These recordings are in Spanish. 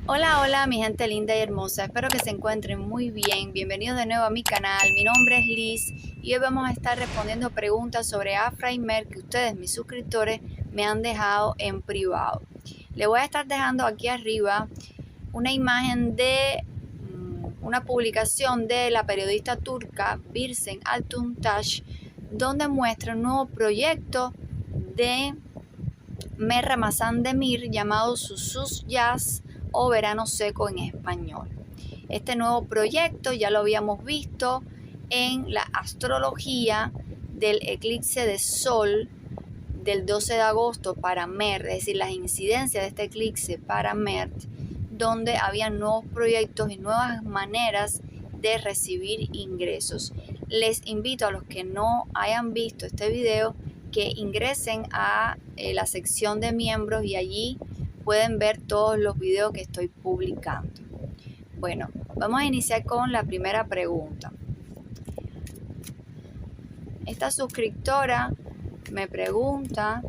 Hola, hola, mi gente linda y hermosa. Espero que se encuentren muy bien. Bienvenidos de nuevo a mi canal. Mi nombre es Liz y hoy vamos a estar respondiendo preguntas sobre Afra y Mer que ustedes, mis suscriptores, me han dejado en privado. Le voy a estar dejando aquí arriba una imagen de una publicación de la periodista turca Birsen Altuntaş, donde muestra un nuevo proyecto de Mer Ramazan Demir llamado Susuz Jazz o Verano Seco en español. Este nuevo proyecto ya lo habíamos visto en la astrología del eclipse de sol del 12 de agosto para Mert, es decir, las incidencias de este eclipse para Mert, donde había nuevos proyectos y nuevas maneras de recibir ingresos. Les invito a los que no hayan visto este video que ingresen a la sección de miembros y allí pueden ver todos los videos que estoy publicando. Bueno, vamos a iniciar con la primera pregunta. Esta suscriptora me pregunta: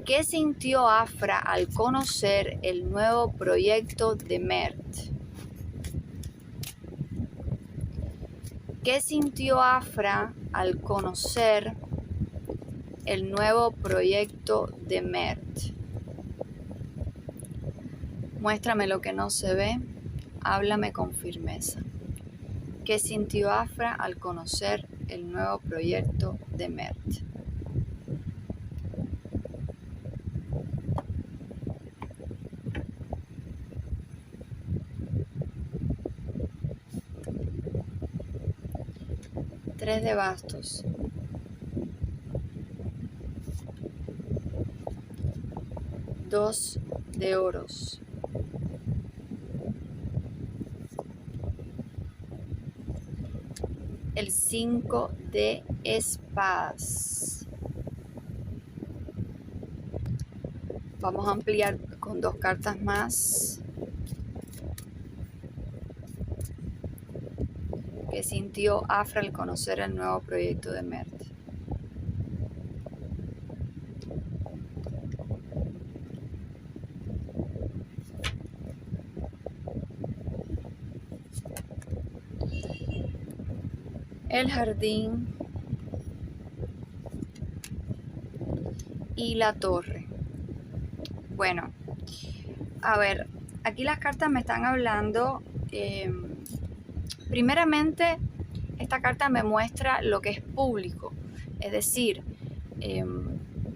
¿qué sintió Afra al conocer el nuevo proyecto de Mert? ¿Qué sintió Afra al conocer el nuevo proyecto de Mert? Muéstrame lo que no se ve, háblame con firmeza. ¿Qué sintió Afra al conocer el nuevo proyecto de Mert? Tres de bastos. Dos de oros. El 5 de espadas. Vamos a ampliar con dos cartas más. ¿Qué sintió Afra al conocer el nuevo proyecto de Mert? El jardín y la torre. Bueno, a ver, aquí las cartas me están hablando. Primeramente, esta carta me muestra lo que es público, es decir,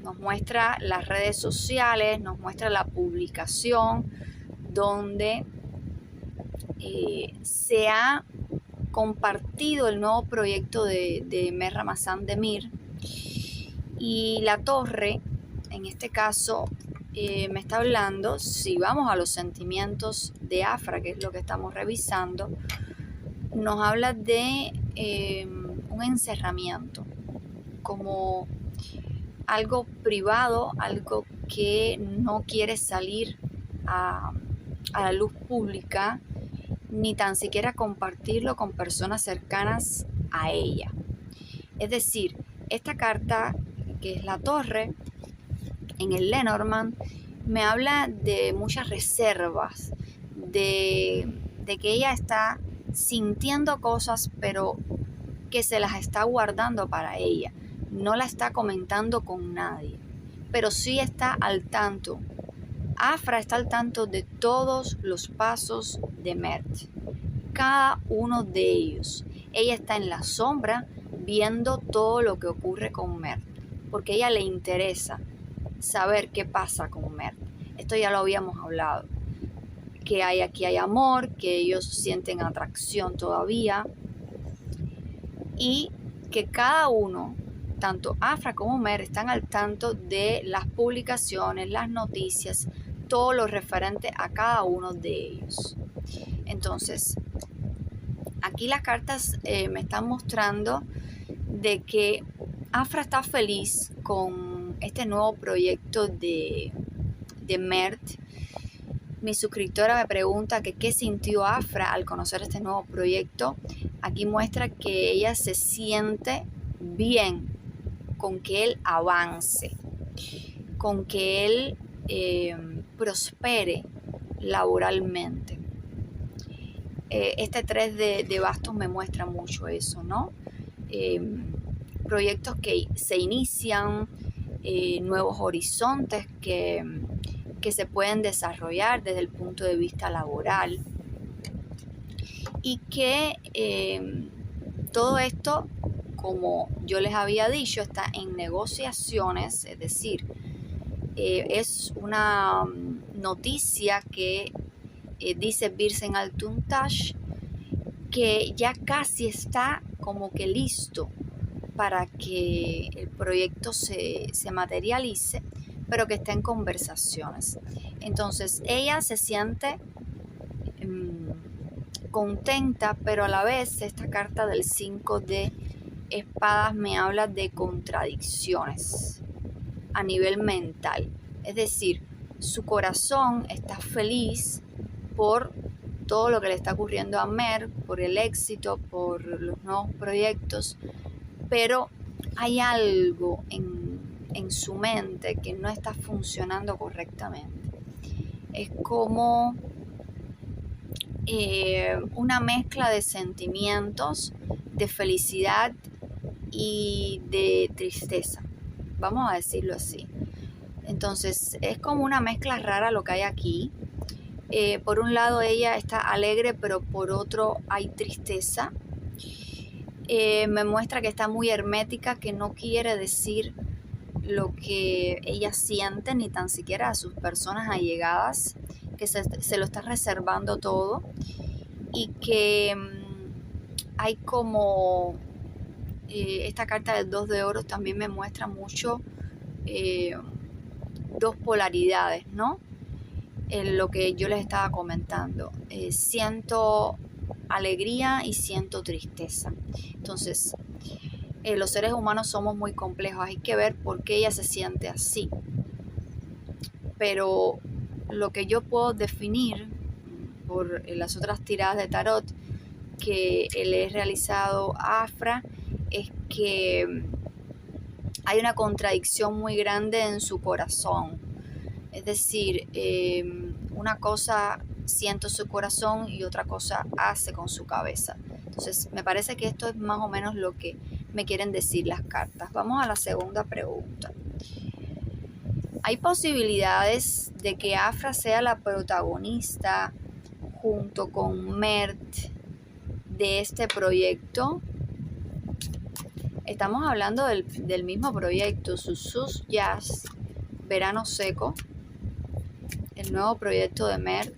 nos muestra las redes sociales, nos muestra la publicación donde se ha compartido el nuevo proyecto de Mer Ramazan Demir, y la torre, en este caso, me está hablando, si vamos a los sentimientos de Afra, que es lo que estamos revisando, nos habla de un encerramiento, como algo privado, algo que no quiere salir a la luz pública, ni tan siquiera compartirlo con personas cercanas a ella. Es decir, esta carta, que es la torre, en el Lenormand, me habla de muchas reservas, de que ella está sintiendo cosas, pero que se las está guardando para ella. No la está comentando con nadie, pero sí está al tanto. Afra está al tanto de todos los pasos de Mert, cada uno de ellos. Ella está en la sombra viendo todo lo que ocurre con Mert, porque a ella le interesa saber qué pasa con Mert. Esto ya lo habíamos hablado, que aquí hay amor, que ellos sienten atracción todavía, y que cada uno, tanto Afra como Mer, están al tanto de las publicaciones, las noticias, todo lo referente a cada uno de ellos. Entonces, aquí las cartas me están mostrando de que Afra está feliz con este nuevo proyecto de Mert. Mi suscriptora me pregunta que qué sintió Afra al conocer este nuevo proyecto. Aquí muestra que ella se siente bien con que él avance, con que él prospere laboralmente. Este 3 de bastos me muestra mucho eso, ¿no? Proyectos que se inician, nuevos horizontes que se pueden desarrollar desde el punto de vista laboral, y que todo esto, como yo les había dicho, está en negociaciones, es decir, es una noticia que dice Birsen Altuntaş, que ya casi está como que listo para que el proyecto se materialice, pero que está en conversaciones. Entonces ella se siente contenta, pero a la vez esta carta del 5 de espadas me habla de contradicciones a nivel mental. Es decir, su corazón está feliz por todo lo que le está ocurriendo a Mer, por el éxito, por los nuevos proyectos, pero hay algo en su mente que no está funcionando correctamente. Es como una mezcla de sentimientos, de felicidad y de tristeza, vamos a decirlo así. Entonces es como una mezcla rara lo que hay aquí. Por un lado ella está alegre, pero por otro hay tristeza. Me muestra que está muy hermética, que no quiere decir lo que ella siente, ni tan siquiera a sus personas allegadas, que se lo está reservando todo, y que hay como esta carta del 2 de oros también me muestra mucho dos polaridades, ¿no? En lo que yo les estaba comentando. Siento alegría y siento tristeza. Entonces, los seres humanos somos muy complejos. Hay que ver por qué ella se siente así. Pero lo que yo puedo definir por las otras tiradas de tarot que le he realizado a Afra es que hay una contradicción muy grande en su corazón. Es decir, una cosa siento su corazón y otra cosa hace con su cabeza. Entonces, me parece que esto es más o menos lo que me quieren decir las cartas. Vamos a la segunda pregunta. ¿Hay posibilidades de que Afra sea la protagonista junto con Mert de este proyecto? Estamos hablando del mismo proyecto, Sus Jazz, Verano Seco, el nuevo proyecto de Mert,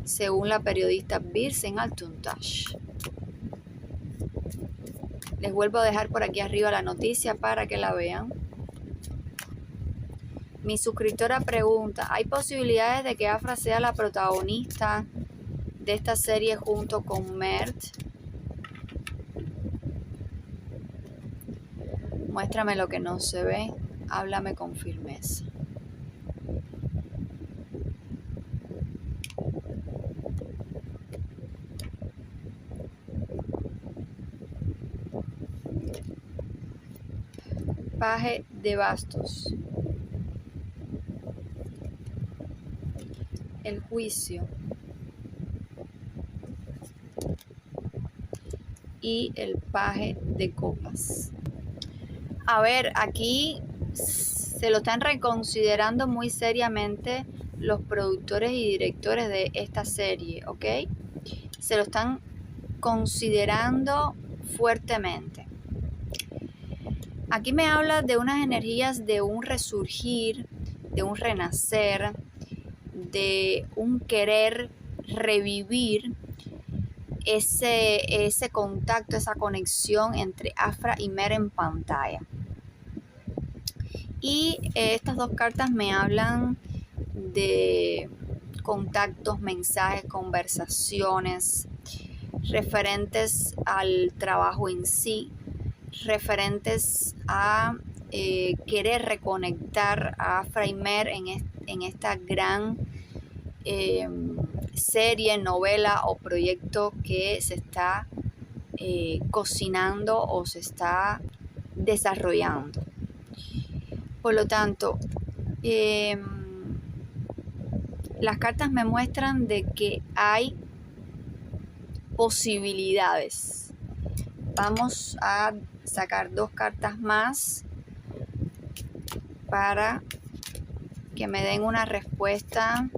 según la periodista Birsen Altuntaş. Les vuelvo a dejar por aquí arriba la noticia para que la vean. Mi suscriptora pregunta, ¿hay posibilidades de que Afra sea la protagonista de esta serie junto con Mert? Muéstrame lo que no se ve, háblame con firmeza. Paje de bastos. El juicio. Y el paje de copas. A ver, aquí se lo están reconsiderando muy seriamente los productores y directores de esta serie, ¿ok? Se lo están considerando fuertemente. Aquí me habla de unas energías de un resurgir, de un renacer, de un querer revivir ese contacto, esa conexión entre Afra y Mer en pantalla. Y estas dos cartas me hablan de contactos, mensajes, conversaciones referentes al trabajo en sí, referentes a querer reconectar a Afra y Mer en esta gran serie, novela o proyecto que se está cocinando o se está desarrollando. Por lo tanto, Las cartas me muestran de que hay posibilidades. Vamos a sacar 2 cartas más para que me den una respuesta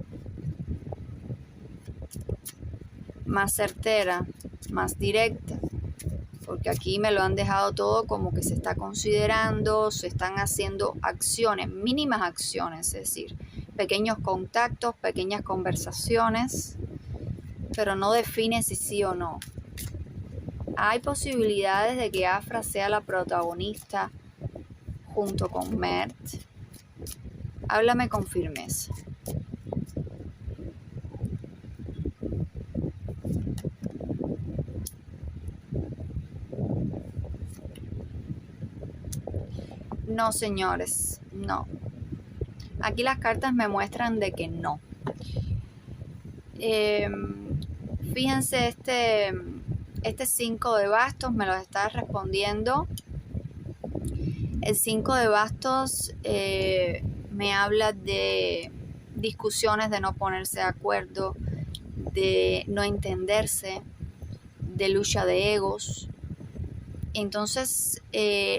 más certera, más directa, porque aquí me lo han dejado todo como que se está considerando, se están haciendo acciones, mínimas acciones, es decir, pequeños contactos, pequeñas conversaciones, pero no define si sí o no. Hay posibilidades de que Afra sea la protagonista junto con Mert. Háblame con firmeza. No, señores, no. Aquí las cartas me muestran de que no. Fíjense, este 5 de bastos me lo está respondiendo. El 5 de bastos me habla de discusiones, de no ponerse de acuerdo, de no entenderse, de lucha de egos. Entonces,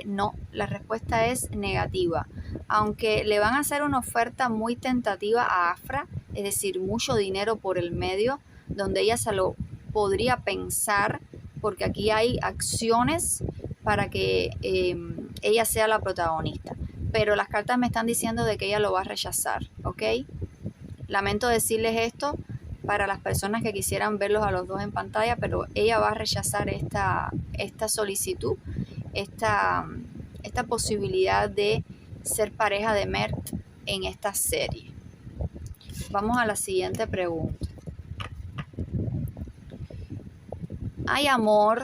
no, la respuesta es negativa. Aunque le van a hacer una oferta muy tentativa a Afra, es decir, mucho dinero por el medio, donde ella se lo podría pensar, porque aquí hay acciones para que ella sea la protagonista. Pero las cartas me están diciendo de que ella lo va a rechazar, ¿ok? Lamento decirles esto para las personas que quisieran verlos a los dos en pantalla, pero ella va a rechazar esta solicitud, esta posibilidad de ser pareja de Mert en esta serie. Vamos a la siguiente pregunta. ¿Hay amor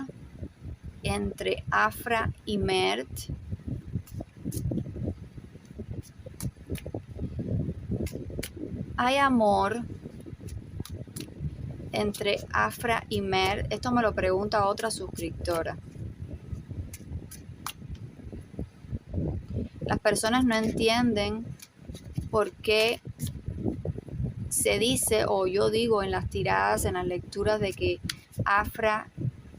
entre Afra y Mert? ¿Hay amor entre Afra y Mert? Esto me lo pregunta otra suscriptora. Las personas no entienden por qué se dice, o yo digo en las tiradas, en las lecturas, de que Afra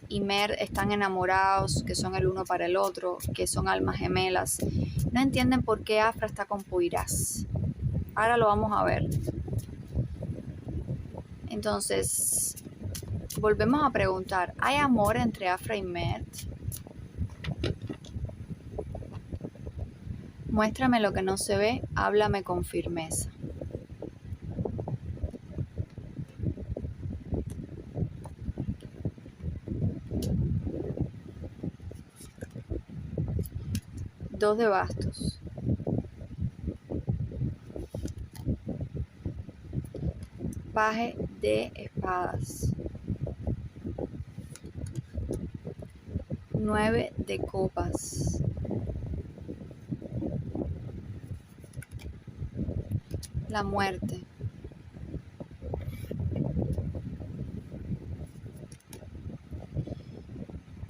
y Mert están enamorados, que son el uno para el otro, que son almas gemelas. No entienden por qué Afra está con Poyraz. Ahora lo vamos a ver. Entonces, volvemos a preguntar, ¿hay amor entre Afra y Mert? Muéstrame lo que no se ve, háblame con firmeza. Dos de bastos. Paje de espadas. 9 de copas. La muerte.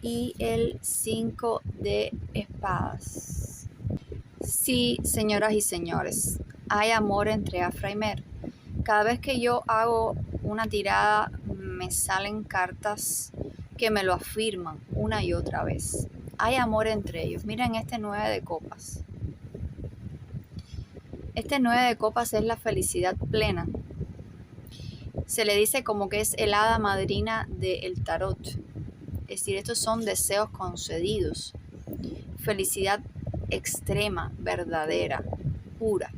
Y el 5 de espadas. Sí, señoras y señores, hay amor entre Afra y Mert. Cada vez que yo hago una tirada me salen cartas que me lo afirman una y otra vez. Hay amor entre ellos. Miren este 9 de copas. Este 9 de copas es la felicidad plena. Se le dice como que es el hada madrina del tarot. Es decir, estos son deseos concedidos. Felicidad extrema, verdadera, pura.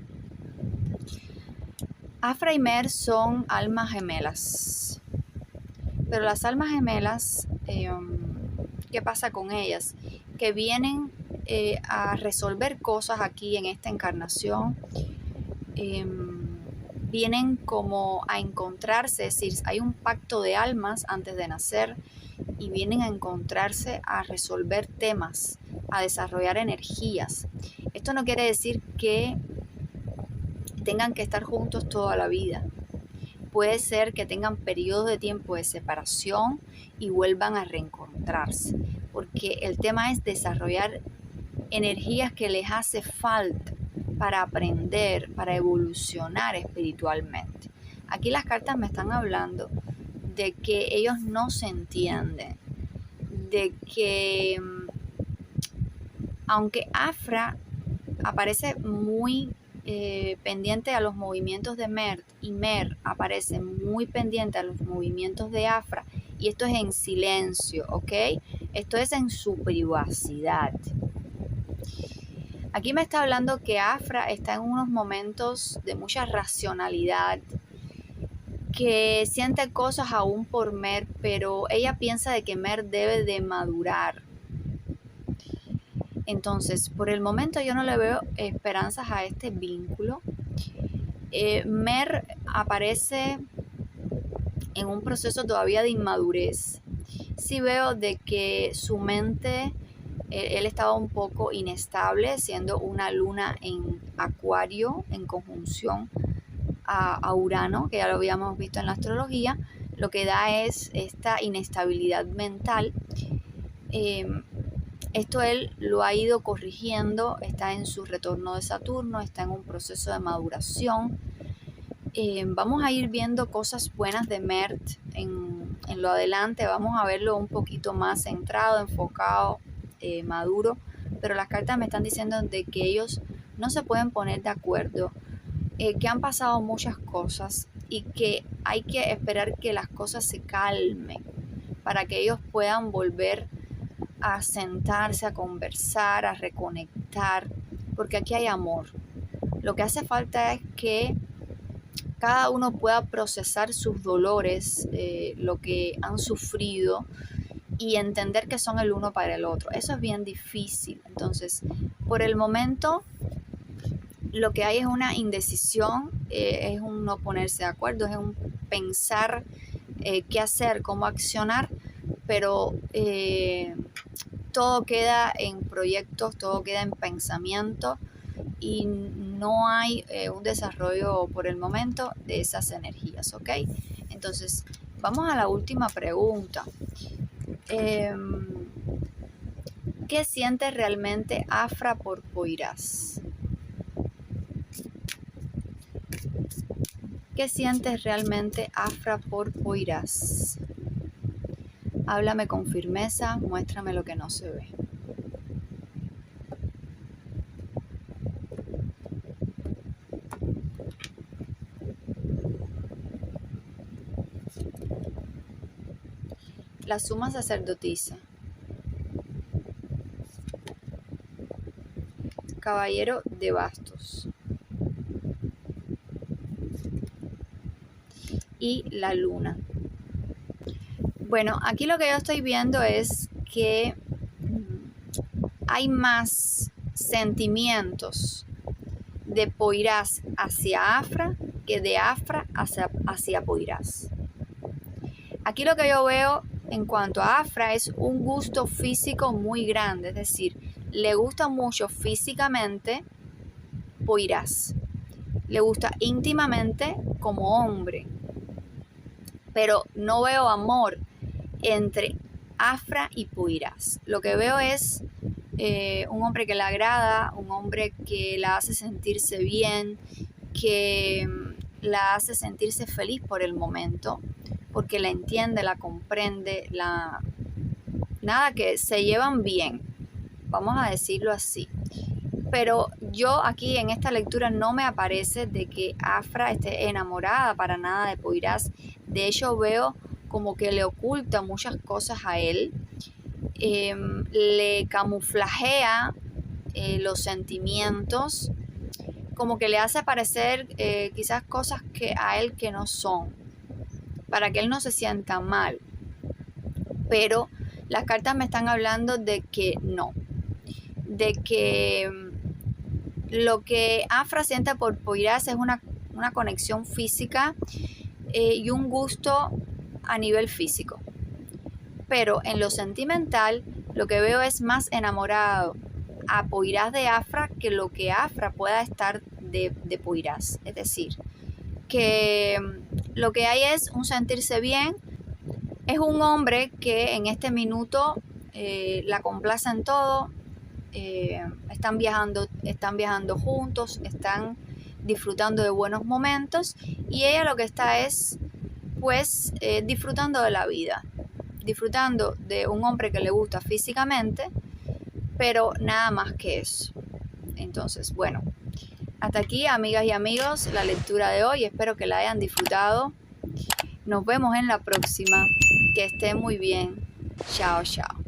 Afra y Mert son almas gemelas. Pero las almas gemelas, ¿qué pasa con ellas? Que vienen a resolver cosas aquí en esta encarnación. Vienen como a encontrarse, es decir, hay un pacto de almas antes de nacer y vienen a encontrarse a resolver temas, a desarrollar energías. Esto no quiere decir que tengan que estar juntos toda la vida. Puede ser que tengan periodos de tiempo de separación y vuelvan a reencontrarse, porque el tema es desarrollar energías que les hace falta para aprender, para evolucionar espiritualmente. Aquí las cartas me están hablando de que ellos no se entienden, de que aunque Afra aparece muy pendiente a los movimientos de Mer, y Mer aparece muy pendiente a los movimientos de Afra, y esto es en silencio, ¿ok? Esto es en su privacidad. Aquí me está hablando que Afra está en unos momentos de mucha racionalidad, que siente cosas aún por Mer, pero ella piensa de que Mer debe de madurar. Entonces, por el momento yo no le veo esperanzas a este vínculo. Mer aparece en un proceso todavía de inmadurez. Sí veo de que su mente, él estaba un poco inestable, siendo una luna en Acuario en conjunción a Urano, que ya lo habíamos visto en la astrología. Lo que da es esta inestabilidad mental. Esto él lo ha ido corrigiendo, está en su retorno de Saturno, está en un proceso de maduración. Vamos a ir viendo cosas buenas de Mert en lo adelante, vamos a verlo un poquito más centrado, enfocado, maduro, pero las cartas me están diciendo de que ellos no se pueden poner de acuerdo, que han pasado muchas cosas y que hay que esperar que las cosas se calmen para que ellos puedan volver a sentarse, a conversar, a reconectar, porque aquí hay amor. Lo que hace falta es que cada uno pueda procesar sus dolores, lo que han sufrido, y entender que son el uno para el otro. Eso es bien difícil. Entonces, por el momento, lo que hay es una indecisión, es un no ponerse de acuerdo, es un pensar qué hacer, cómo accionar, pero todo queda en proyectos, todo queda en pensamiento, y no hay un desarrollo por el momento de esas energías, ¿ok? Entonces, vamos a la última pregunta. ¿Qué siente realmente Afra por Poirás? ¿Qué sientes realmente Afra por Poirás? Háblame con firmeza, muéstrame lo que no se ve. La suma sacerdotisa. Caballero de bastos. Y la luna. Bueno, aquí lo que yo estoy viendo es que hay más sentimientos de Poirás hacia Afra que de Afra hacia Poirás. Aquí lo que yo veo en cuanto a Afra es un gusto físico muy grande, es decir, le gusta mucho físicamente Poirás, le gusta íntimamente como hombre, pero no veo amor entre Afra y Poirás. Lo que veo es un hombre que le agrada, un hombre que la hace sentirse bien, que la hace sentirse feliz por el momento, porque la entiende, la comprende, nada, que se llevan bien, vamos a decirlo así. Pero yo aquí en esta lectura no me aparece de que Afra esté enamorada para nada de Poirás. De hecho, veo como que le oculta muchas cosas a él, le camuflajea los sentimientos, como que le hace parecer quizás cosas que a él que no son, para que él no se sienta mal. Pero las cartas me están hablando de que no, de que lo que Afra siente por Poirás es una conexión física y un gusto a nivel físico. Pero en lo sentimental, lo que veo es más enamorado a Poirás de Afra que lo que Afra pueda estar de Poirás. Es decir, que lo que hay es un sentirse bien. Es un hombre que en este minuto la complace en todo. Están viajando juntos, están disfrutando de buenos momentos, y ella lo que está es pues disfrutando de la vida, disfrutando de un hombre que le gusta físicamente, pero nada más que eso. Entonces, bueno, hasta aquí, amigas y amigos, la lectura de hoy. Espero que la hayan disfrutado. Nos vemos en la próxima. Que estén muy bien. Chao, chao.